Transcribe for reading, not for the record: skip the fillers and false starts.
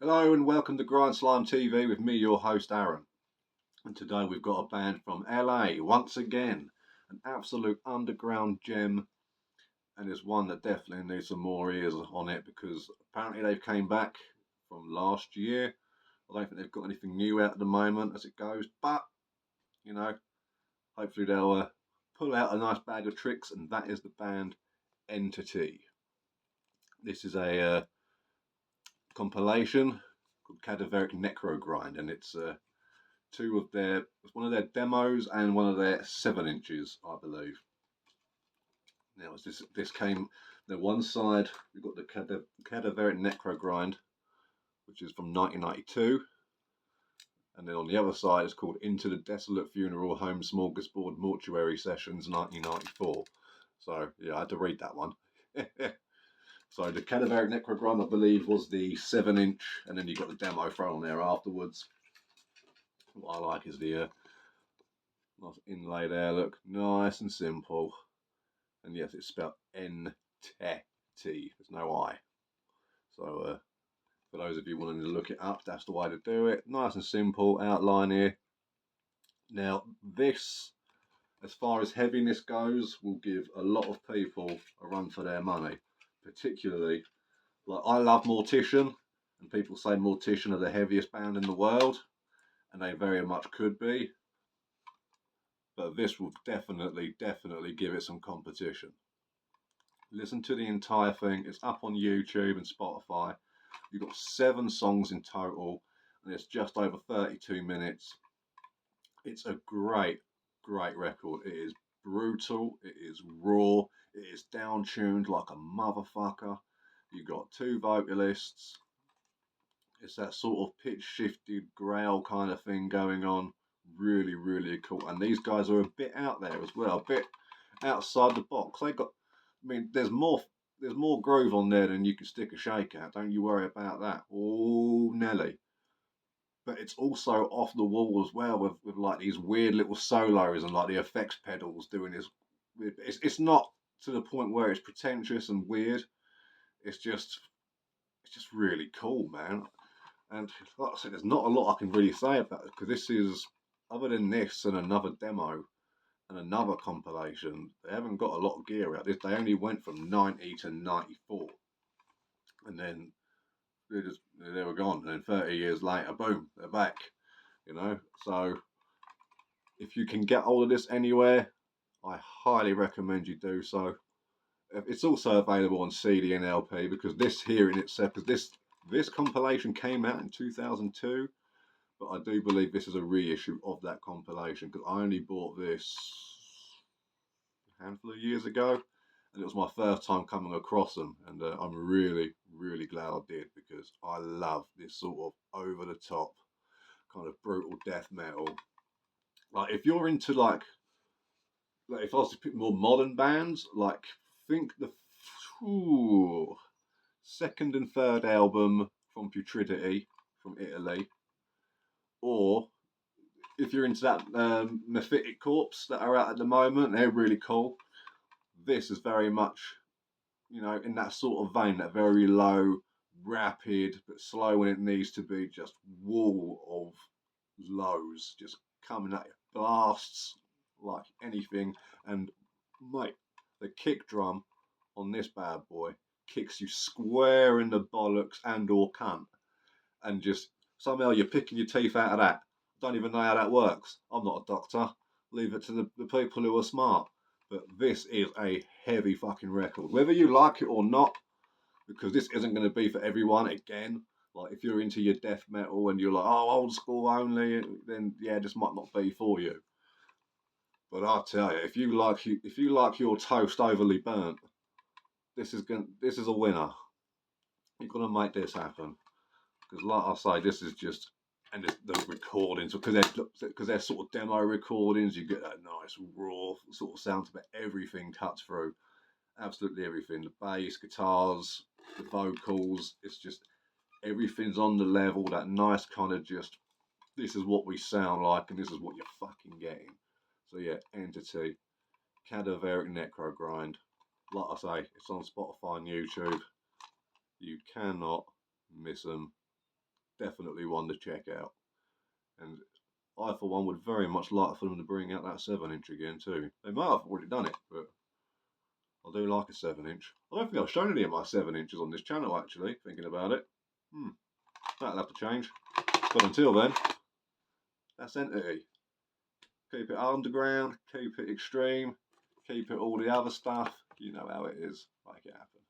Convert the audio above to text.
Hello and welcome to Grind Slime TV with me, your host Aaron. And today we've got a band from LA once again, an absolute underground gem, and it's one that definitely needs some more ears on it because apparently they've came back from last year. I don't think they've got anything new out at the moment as it goes, but you know, hopefully they'll pull out a nice bag of tricks, and that is the band Entity. This is a compilation called Cadaveric Necrogrind, and it's one of their demos and one of their 7-inches, I believe. Now, this came. The one side we've got the Cadaveric Necrogrind, which is from 1992, and then on the other side it's called Into the Desolate Funeral Home Smorgasbord Mortuary Sessions 1994. So yeah, I had to read that one. So the Cadaveric Necrogrind, I believe, was the 7-inch, and then you got the demo thrown on there afterwards. What I like is the nice inlay there. Look, nice and simple, and yes, it's spelled Entety. There's no I. So for those of you wanting to look it up, that's the way to do it. Nice and simple outline here. Now this, as far as heaviness goes, will give a lot of people a run for their money. Particularly, like, I love Mortician, and people say Mortician are the heaviest band in the world, and they very much could be. But this will definitely give it some competition. Listen to the entire thing. It's up on YouTube and Spotify. You've got 7 songs in total, and it's just over 32 minutes. It's a great record. It is brutal. It is raw. It is down-tuned like a motherfucker. You've got 2 vocalists. It's that sort of pitch-shifted growl kind of thing going on. Really cool. And these guys are a bit out there as well, a bit outside the box. There's more groove on there than you can stick a shake at. Don't you worry about that. Oh, Nelly. But it's also off the wall as well with like these weird little solos and like the effects pedals doing this. It's not to the point where it's pretentious and weird. It's just really cool, man. And like I said, there's not a lot I can really say about it because this is, other than this and another demo and another compilation, they haven't got a lot of gear out. They only went from 90 to 94, and then they were gone. And then 30 years later, boom, they're back. You know, so if you can get hold of this anywhere, I highly recommend you do so. It's also available on CD and LP because this here in itself, because this compilation came out in 2002, but I do believe this is a reissue of that compilation because I only bought this a handful of years ago, and it was my first time coming across them, and I'm really glad I did because I love this sort of over the top kind of brutal death metal. Like if you're into like if I was to pick more modern bands, like think the second and third album from Putridity from Italy, or if you're into that Mephitic Corpse that are out at the moment, they're really cool. This is very much, in that sort of vein, that very low, rapid, but slow when it needs to be, just wall of lows, just coming at you, blasts like anything. And mate, the kick drum on this bad boy kicks you square in the bollocks and or cunt, and just somehow you're picking your teeth out of that. Don't even know how that works. I'm not a doctor. Leave it to the people who are smart. But this is a heavy fucking record, whether you like it or not, because this isn't going to be for everyone. Again, like if you're into your death metal and you're like, oh, old school only, then yeah, this might not be for you. But I tell you, if you like your toast overly burnt, this is a winner. You're gonna make this happen. Because like I say, this is just, and the recordings, because they're sort of demo recordings, you get that nice raw sort of sound to everything cuts through, absolutely everything. The bass, guitars, the vocals, it's just everything's on the level. That nice kind of just, this is what we sound like, and this is what you're fucking getting. So yeah, Entity, Cadaveric Necrogrind. Like I say, it's on Spotify and YouTube. You cannot miss them. definitely one to check out. And I, for one, would very much like for them to bring out that 7-inch again too. They might have already done it, but I do like a 7-inch. I don't think I've shown any of my 7-inches on this channel, actually, thinking about it. That'll have to change. But until then, that's Entity. Keep it underground, keep it extreme, keep it all the other stuff. You know how it is. Make it happen.